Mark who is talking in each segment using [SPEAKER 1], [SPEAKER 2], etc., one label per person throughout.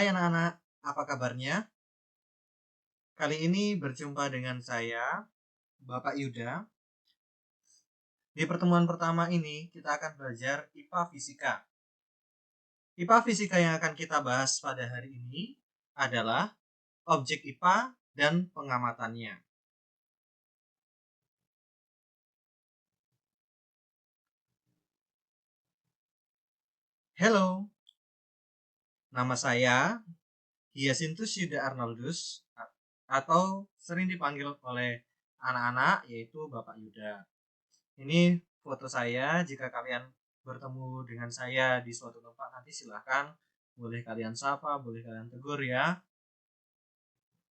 [SPEAKER 1] Hai anak-anak, apa kabarnya? Kali ini berjumpa dengan saya, Bapak Yuda. Di pertemuan pertama ini, kita akan belajar IPA Fisika. IPA Fisika yang akan kita bahas pada hari ini adalah objek IPA dan pengamatannya. Halo, nama saya Hyacinthus Yuda Arnoldus atau sering dipanggil oleh anak-anak yaitu Bapak Yuda. Ini foto saya. Jika kalian bertemu dengan saya di suatu tempat nanti silahkan, boleh kalian sapa, boleh kalian tegur ya.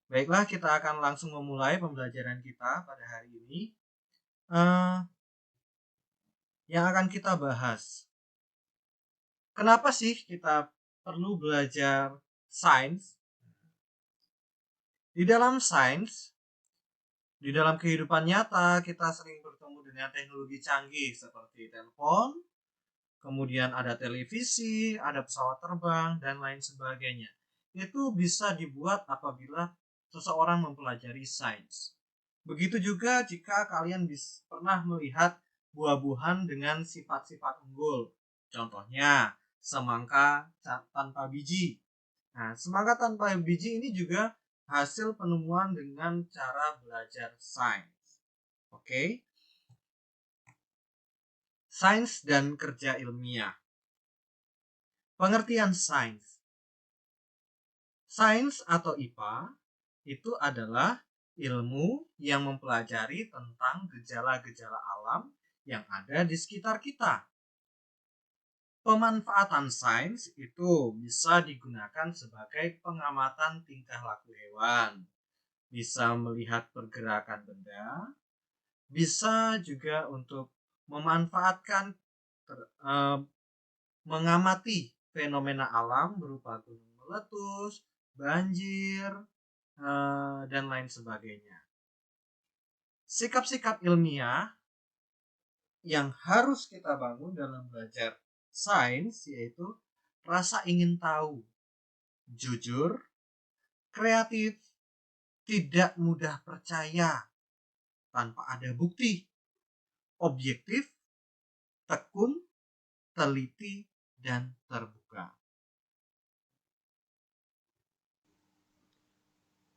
[SPEAKER 1] Baiklah, kita akan langsung memulai pembelajaran kita pada hari ini. Yang akan kita bahas, kenapa sih kita perlu belajar sains? Di dalam sains, di dalam kehidupan nyata, kita sering bertemu dengan teknologi canggih seperti telepon, kemudian ada televisi, ada pesawat terbang, dan lain sebagainya. Itu bisa dibuat apabila seseorang mempelajari sains. Begitu juga jika kalian pernah melihat buah-buahan dengan sifat-sifat unggul. Contohnya, semangka tanpa biji. Nah, semangka tanpa biji ini juga hasil penemuan dengan cara belajar sains. Oke. Sains dan kerja ilmiah. Pengertian sains. Sains atau IPA itu adalah ilmu yang mempelajari tentang gejala-gejala alam yang ada di sekitar kita. Pemanfaatan sains itu bisa digunakan sebagai pengamatan tingkah laku hewan, bisa melihat pergerakan benda, bisa juga untuk memanfaatkan mengamati fenomena alam berupa gunung meletus, banjir, dan lain sebagainya. Sikap-sikap ilmiah yang harus kita bangun dalam belajar sains yaitu rasa ingin tahu, jujur, kreatif, tidak mudah percaya tanpa ada bukti, objektif, tekun, teliti, dan terbuka.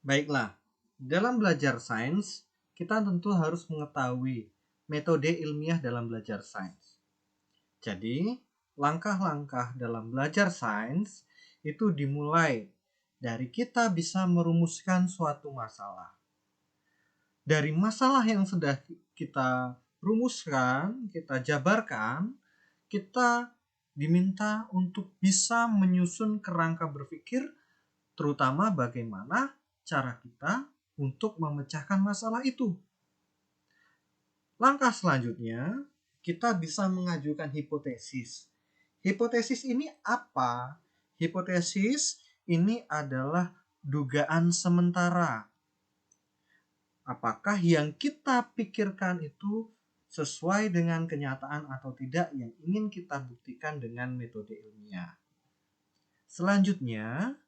[SPEAKER 1] Baiklah, dalam belajar sains, kita tentu harus mengetahui metode ilmiah dalam belajar sains. Jadi, langkah-langkah dalam belajar sains itu dimulai dari kita bisa merumuskan suatu masalah. Dari masalah yang sudah kita rumuskan, kita jabarkan, kita diminta untuk bisa menyusun kerangka berpikir, terutama bagaimana cara kita untuk memecahkan masalah itu. Langkah selanjutnya, kita bisa mengajukan hipotesis. Hipotesis ini apa? Hipotesis ini adalah dugaan sementara. Apakah yang kita pikirkan itu sesuai dengan kenyataan atau tidak yang ingin kita buktikan dengan metode ilmiah. Selanjutnya,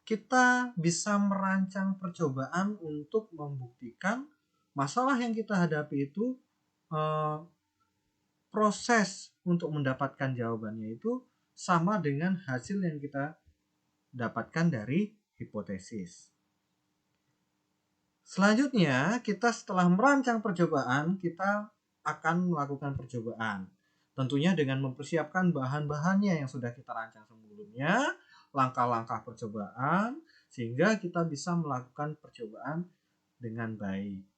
[SPEAKER 1] kita bisa merancang percobaan untuk membuktikan masalah yang kita hadapi itu proses untuk mendapatkan jawabannya itu sama dengan hasil yang kita dapatkan dari hipotesis. Selanjutnya, kita setelah merancang percobaan, kita akan melakukan percobaan. Tentunya dengan mempersiapkan bahan-bahannya yang sudah kita rancang sebelumnya, langkah-langkah percobaan, sehingga kita bisa melakukan percobaan dengan baik.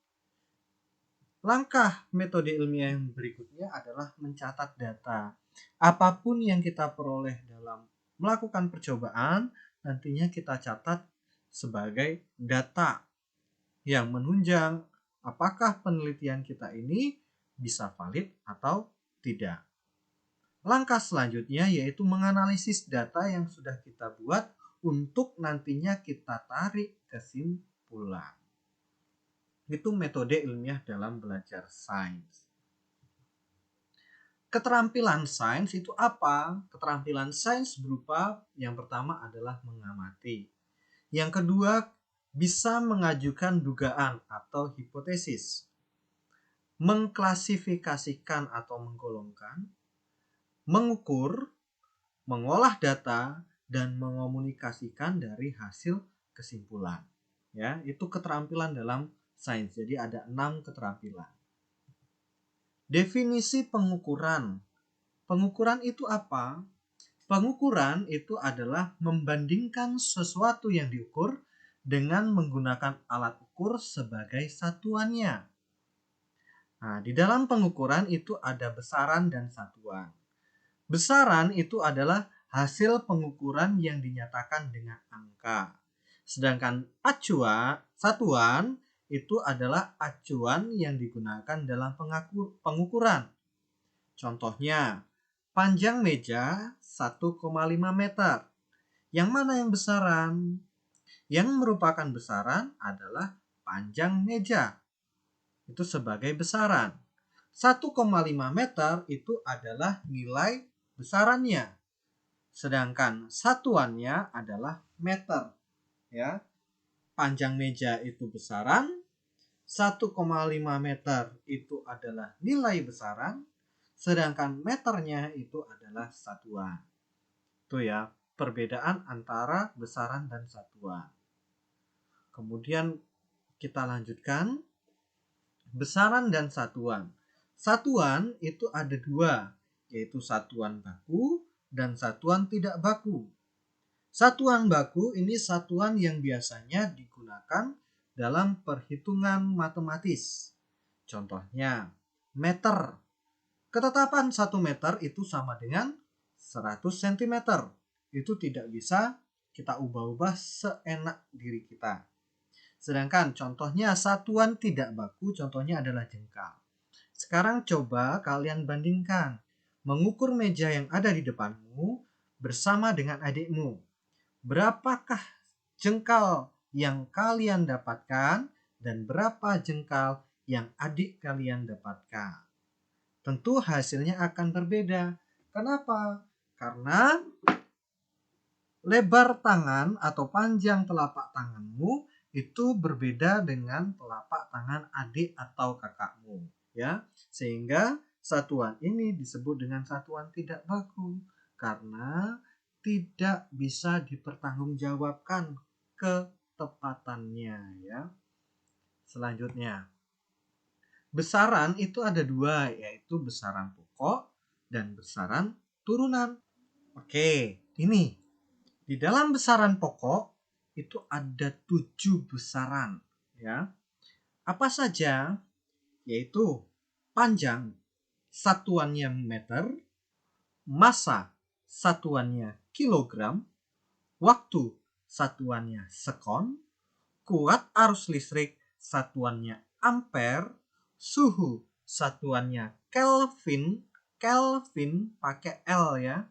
[SPEAKER 1] Langkah metode ilmiah yang berikutnya adalah mencatat data. Apapun yang kita peroleh dalam melakukan percobaan, nantinya kita catat sebagai data yang menunjang apakah penelitian kita ini bisa valid atau tidak. Langkah selanjutnya yaitu menganalisis data yang sudah kita buat untuk nantinya kita tarik kesimpulan. Itu metode ilmiah dalam belajar sains. Keterampilan sains itu apa? Keterampilan sains berupa yang pertama adalah mengamati. Yang kedua, bisa mengajukan dugaan atau hipotesis, mengklasifikasikan atau menggolongkan, mengukur, mengolah data, dan mengomunikasikan dari hasil kesimpulan. Ya, itu keterampilan dalam sains. Jadi ada 6 keterampilan. Definisi pengukuran. Pengukuran itu apa? Pengukuran itu adalah membandingkan sesuatu yang diukur dengan menggunakan alat ukur sebagai satuannya. Nah, di dalam pengukuran itu ada besaran dan satuan. Besaran itu adalah hasil pengukuran yang dinyatakan dengan angka. Sedangkan satuan itu adalah acuan yang digunakan dalam pengukuran. Contohnya, panjang meja 1,5 meter. Yang mana yang besaran? Yang merupakan besaran adalah panjang meja. Itu sebagai besaran. 1,5 meter itu adalah nilai besarannya. Sedangkan satuannya adalah meter. Ya. Panjang meja itu besaran, 1,5 meter itu adalah nilai besaran, sedangkan meternya itu adalah satuan. Itu ya, perbedaan antara besaran dan satuan. Kemudian kita lanjutkan, besaran dan satuan. Satuan itu ada 2, yaitu satuan baku dan satuan tidak baku. Satuan baku ini satuan yang biasanya digunakan dalam perhitungan matematis. Contohnya, meter. Ketetapan 1 meter itu sama dengan 100 cm. Itu tidak bisa kita ubah-ubah seenak diri kita. Sedangkan contohnya satuan tidak baku, contohnya adalah jengkal. Sekarang coba kalian bandingkan. Mengukur meja yang ada di depanmu bersama dengan adikmu. Berapakah jengkal yang kalian dapatkan dan berapa jengkal yang adik kalian dapatkan? Tentu hasilnya akan berbeda. Kenapa? Karena lebar tangan atau panjang telapak tanganmu itu berbeda dengan telapak tangan adik atau kakakmu, ya. Sehingga satuan ini disebut dengan satuan tidak baku karena tidak bisa dipertanggungjawabkan ketepatannya, ya. Selanjutnya, besaran itu ada 2, yaitu besaran pokok dan besaran turunan. Oke, ini di dalam besaran pokok itu ada 7 besaran, ya. Apa saja? Yaitu panjang satuannya meter, massa satuannya kilogram, waktu satuannya sekon, kuat arus listrik satuannya ampere, suhu satuannya Kelvin, Kelvin pakai L ya.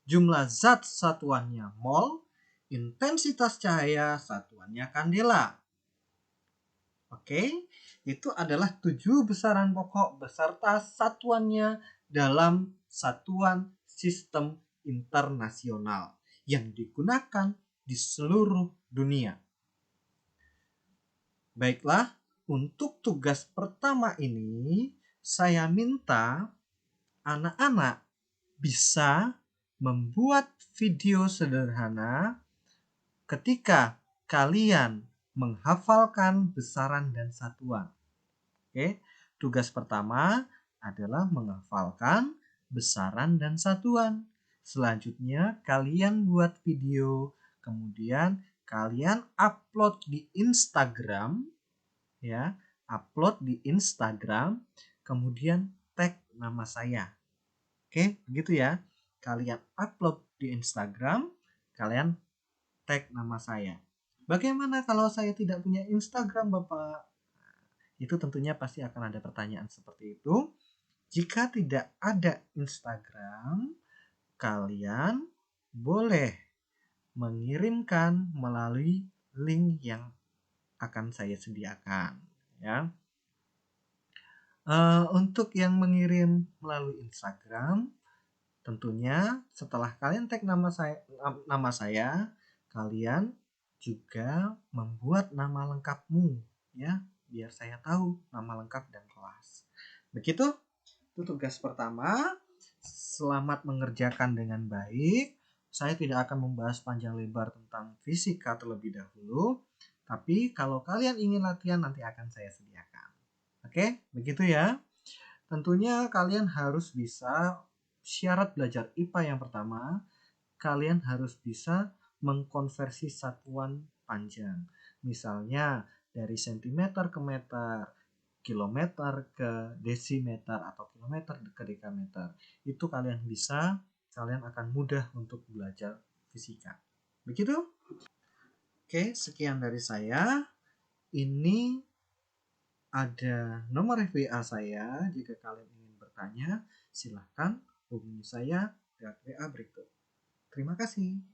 [SPEAKER 1] Jumlah zat satuannya mol, intensitas cahaya satuannya kandela. Oke, itu adalah 7 besaran pokok beserta satuannya dalam satuan sistem internasional yang digunakan di seluruh dunia. Baiklah, untuk tugas pertama ini saya minta anak-anak bisa membuat video sederhana ketika kalian menghafalkan besaran dan satuan. Oke, tugas pertama adalah menghafalkan besaran dan satuan. Selanjutnya kalian buat video, kemudian kalian upload di Instagram, ya, upload di Instagram, kemudian tag nama saya. Oke, begitu ya. Kalian upload di Instagram, kalian tag nama saya. Bagaimana kalau saya tidak punya Instagram, Bapak? Itu tentunya pasti akan ada pertanyaan seperti itu. Jika tidak ada Instagram, kalian boleh mengirimkan melalui link yang akan saya sediakan, ya. Untuk yang mengirim melalui Instagram, tentunya setelah kalian tag nama saya, kalian juga membuat nama lengkapmu ya, biar saya tahu nama lengkap dan kelas. Begitu, itu tugas pertama. Selamat mengerjakan dengan baik. Saya tidak akan membahas panjang lebar tentang fisika terlebih dahulu, tapi kalau kalian ingin latihan nanti akan saya sediakan. Oke, begitu ya. Tentunya kalian harus bisa, syarat belajar IPA yang pertama, kalian harus bisa mengkonversi satuan panjang. Misalnya dari sentimeter ke meter, kilometer ke desimeter, atau kilometer ke dekameter. Itu kalian bisa, kalian akan mudah untuk belajar fisika. Begitu? Oke, sekian dari saya. Ini ada nomor WA saya. Jika kalian ingin bertanya, silahkan hubungi saya lewat WA berikut. Terima kasih.